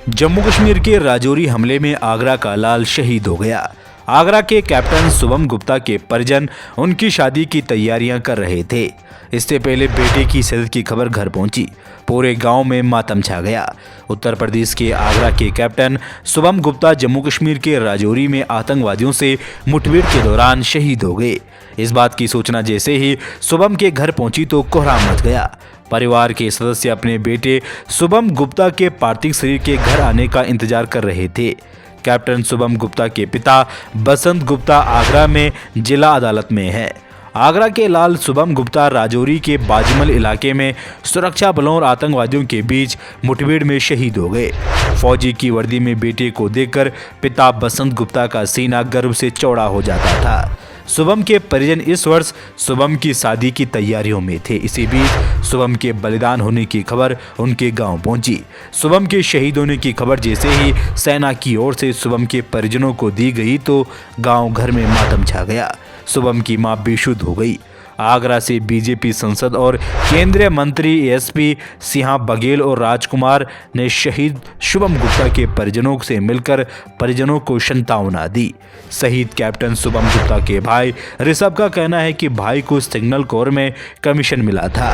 जम्मू कश्मीर के राजौरी हमले में आगरा का लाल शहीद हो गया। आगरा के कैप्टन शुभम गुप्ता के परिजन उनकी शादी की तैयारियां कर रहे थे। इससे पहले बेटे की सेहत की खबर घर पहुंची। पूरे गांव में मातम छा गया। उत्तर प्रदेश के आगरा के कैप्टन शुभम गुप्ता जम्मू कश्मीर के राजौरी में आतंकवादियों से मुठभेड़ के दौरान शहीद हो गए। इस बात की सूचना जैसे ही शुभम के घर पहुंची तो कोहराम मच गया। परिवार के सदस्य अपने बेटे शुभम गुप्ता के पार्थिव शरीर के घर आने का इंतजार कर रहे थे। कैप्टन शुभम गुप्ता के पिता बसंत गुप्ता आगरा में जिला अदालत में है। आगरा के लाल शुभम गुप्ता राजौरी के बाजमल इलाके में सुरक्षा बलों और आतंकवादियों के बीच मुठभेड़ में शहीद हो गए। फौजी की वर्दी में बेटे को देखकर पिता बसंत गुप्ता का सीना गर्व से चौड़ा हो जाता था। शुभम के परिजन इस वर्ष शुभम की शादी की तैयारियों में थे। इसी बीच शुभम के बलिदान होने की खबर उनके गांव पहुंची। शुभम के शहीद होने की खबर जैसे ही सेना की ओर से शुभम के परिजनों को दी गई तो गांव घर में मातम छा गया। शुभम की मां बेसुध हो गई। आगरा से बीजेपी सांसद और केंद्रीय मंत्री एसपी सिंह बघेल और राजकुमार ने शहीद शुभम गुप्ता के परिजनों से मिलकर परिजनों को सांत्वना दी। शहीद कैप्टन शुभम गुप्ता के भाई ऋषभ का कहना है कि भाई को सिग्नल कोर में कमीशन मिला था,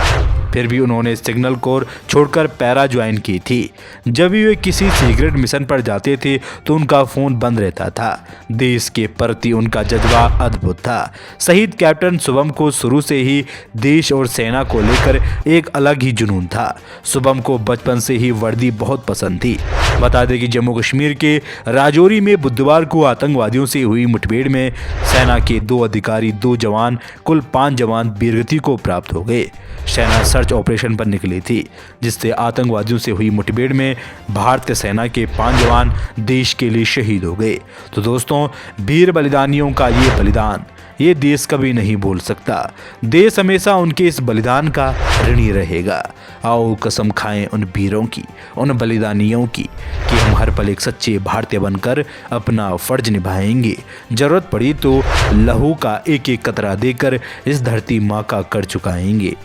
फिर भी उन्होंने सिग्नल कोर छोड़कर पैरा ज्वाइन की थी। जब भी वे किसी सीक्रेट मिशन पर जाते थे तो उनका फोन बंद रहता था। देश के प्रति उनका जज्बा अद्भुत था। शहीद कैप्टन शुभम को शुरू से ही देश और सेना को लेकर एक अलग ही जुनून था। शुभम को बचपन से ही वर्दी बहुत पसंद थी। बता दें कि जम्मू कश्मीर के राजौरी में बुधवार को आतंकवादियों से हुई मुठभेड़ में सेना के 2 अधिकारी 2 जवान कुल 5 जवान वीरगति को प्राप्त हो गए। सेना सर्च ऑपरेशन पर निकली थी, जिससे आतंकवादियों से हुई मुठभेड़ में भारतीय सेना के 5 जवान देश के लिए शहीद हो गए। तो दोस्तों, वीर बलिदानियों का ये बलिदान ये देश कभी नहीं भूल सकता। देश हमेशा उनके इस बलिदान का ऋणी रहेगा। आओ कसम खाएं उन वीरों की, उन बलिदानियों की कि हम हर पल एक सच्चे भारतीय बनकर अपना फर्ज निभाएंगे। जरूरत पड़ी तो लहू का एक एक कतरा देकर इस धरती माँ का कर चुकाएंगे।